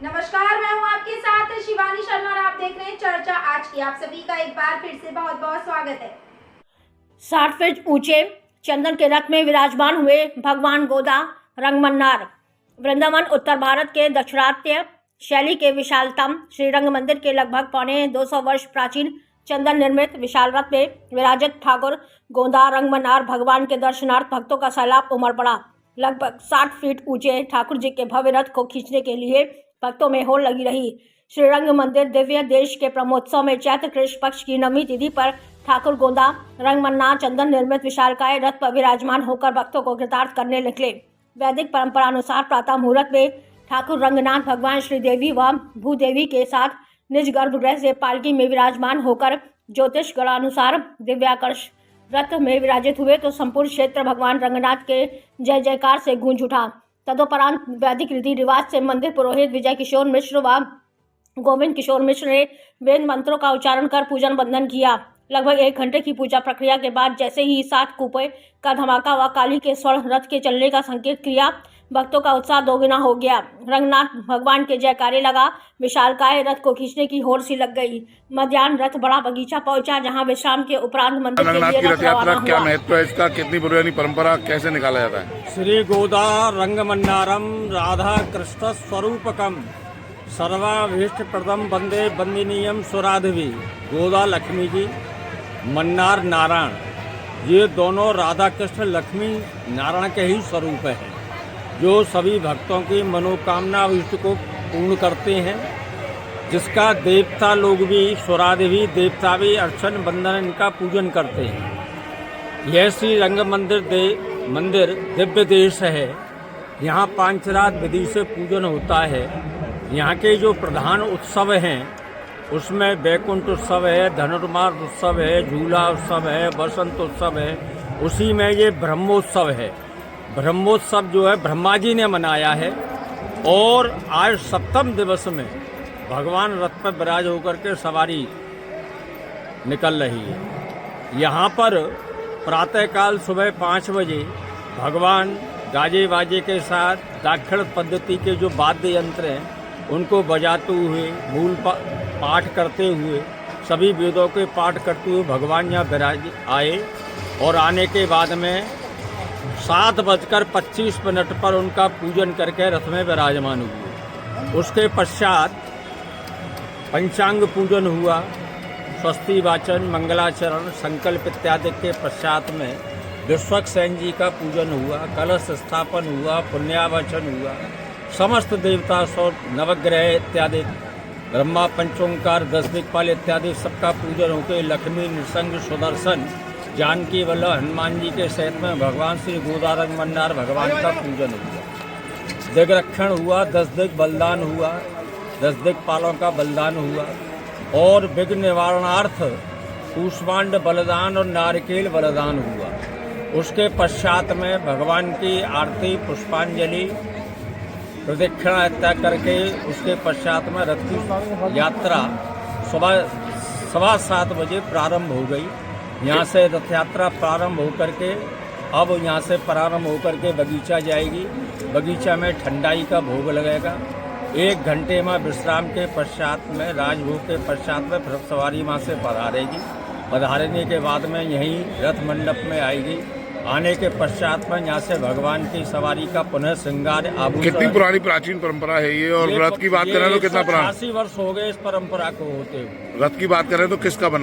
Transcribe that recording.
नमस्कार, मैं हूं आपके साथ शिवानी शर्मा और आप देख रहे हैं चर्चा आज की। आप सभी का एक बार फिर से बहुत बहुत स्वागत है। 60 फीट ऊंचे चंदन के रथ में विराजमान हुए भगवान गोदा रंगमन्नार। वृंदावन उत्तर भारत के दाक्षिणात्य शैली के विशालतम श्री रंग मंदिर के लगभग पौने 200 वर्ष प्राचीन चंदन निर्मित विशाल रथ में विराजित ठाकुर गोदा रंगमन्नार भगवान के दर्शनार्थ भक्तों का सैलाब उमड़ पड़ा। लगभग 60 फीट ऊंचे ठाकुर जी के भव्य रथ को खींचने के लिए भक्तों में होड़ लगी रही। श्री रंग मंदिर दिव्य देश के ब्रह्मोत्सव में चैत्र कृष्ण पक्ष की नवमी तिथि पर ठाकुर गोदा रंगमन्नार चंदन निर्मित विशालकाय रथ पर विराजमान होकर भक्तों को कृतार्थ करने निकले। वैदिक परंपरा अनुसार प्रातः मुहूर्त में ठाकुर रंगनाथ भगवान श्रीदेवी व भूदेवी के साथ निज गर्भगृह से पालकी में विराजमान होकर ज्योतिष गणानुसार दिव्याकर्ष रथ में विराजित हुए तो संपूर्ण क्षेत्र भगवान रंगनाथ के जय जयकार से गूंज उठा। तदोपरांत वैदिक रीति रिवाज से मंदिर पुरोहित विजय किशोर मिश्र व गोविंद किशोर मिश्र ने वेद मंत्रों का उच्चारण कर पूजन बंदन किया। लगभग 1 घंटे की पूजा प्रक्रिया के बाद जैसे ही 7 कूपे का धमाका व काली के स्वर्ण रथ के चलने का संकेत किया, भक्तों का उत्साह दोगुना हो गया। रंगनाथ भगवान के जयकारे लगा, विशालकाय रथ को खींचने की होड़ सी लग गई। मध्याह्न रथ बड़ा बगीचा पहुंचा, जहां विश्राम के उपरांत मंदिर के लिए रथ रवाना हुआ। क्या महत्व है इसका? कितनी पुरानी परंपरा, कैसे निकाला जाता है? श्री गोदा रंगमन्नारम राधा कृष्ण स्वरूपकम सर्वाभीष्ट प्रदम वंदे वंदनीयम सुराधवी। गोदा लक्ष्मी जी, मन्नार नारायण, ये दोनों राधा कृष्ण लक्ष्मी नारायण के ही स्वरूप हैं, जो सभी भक्तों की मनोकामना इष्ट को पूर्ण करते हैं। जिसका देवता लोग भी, सुरादेवी देवता भी अर्चन वंदन इनका पूजन करते हैं। यह श्री रंग मंदिर दिव्य देश है। यहाँ पांचरात विधि से पूजन होता है। यहाँ के जो प्रधान उत्सव हैं उसमें बैकुंठ उत्सव है, धनुर्मास उत्सव है, झूला उत्सव है, बसंत उत्सव है। उसी में ये ब्रह्मोत्सव है। ब्रह्मोत्सव जो है ब्रह्मा जी ने मनाया है और आज 7वें दिवस में भगवान रथ पर विराज होकर के सवारी निकल रही है। यहाँ पर प्रातःकाल सुबह 5 बजे भगवान गाजे बाजे के साथ दाक्षिण पद्धति के जो वाद्य यंत्र हैं उनको बजाते हुए, मूल पाठ करते हुए, सभी वेदों के पाठ करते हुए भगवान यहाँ विराज आए और आने के बाद में 7:25 पर उनका पूजन करके रथ में विराजमान हुए। उसके पश्चात पंचांग पूजन हुआ, स्वस्ति वाचन, मंगलाचरण, संकल्प इत्यादि के पश्चात में विश्वक्सेन जी का पूजन हुआ, कलश स्थापन हुआ, पुण्यावचन हुआ। समस्त देवता सौ नवग्रह इत्यादि, ब्रह्मा पंचोंकार 10 दिक्पाल इत्यादि सबका पूजन होकर लक्ष्मी नृसिंह सुदर्शन जानकी वल्लभ हनुमान जी के सहित में भगवान श्री गोदा रंगमन्नार भगवान का पूजन हुआ। दिग्रक्षण हुआ, 10 दिग बलिदान हुआ, 10 दिक्पालों का बलिदान हुआ और विघ्न निवारणार्थ कूष्मांड बलिदान और नारिकेल बलिदान हुआ। उसके पश्चात में भगवान की आरती, पुष्पांजलि, प्रदक्षिणा इत्यादि करके उसके पश्चात में रथ की यात्रा सुबह 7:15 बजे प्रारंभ हो गई। यहाँ से रथ यात्रा प्रारंभ होकर के अब यहाँ से प्रारंभ होकर के बगीचा जाएगी। बगीचा में ठंडाई का भोग लगेगा। 1 घंटे में विश्राम के पश्चात में, राजभोग के पश्चात में फिर सवारी वहाँ से पधारेगी। पधारने के बाद में यहीं रथ मंडप में आएगी। आने के पश्चात में यहाँ से भगवान की सवारी का पुनः श्रृंगार आभूषण। कितनी पुरानी प्राचीन परंपरा है ये? और रथ की बात करें तो कितना पुराना? 80 वर्ष हो गए इस परंपरा को होते हुए। रथ की बात करें तो किसका बना?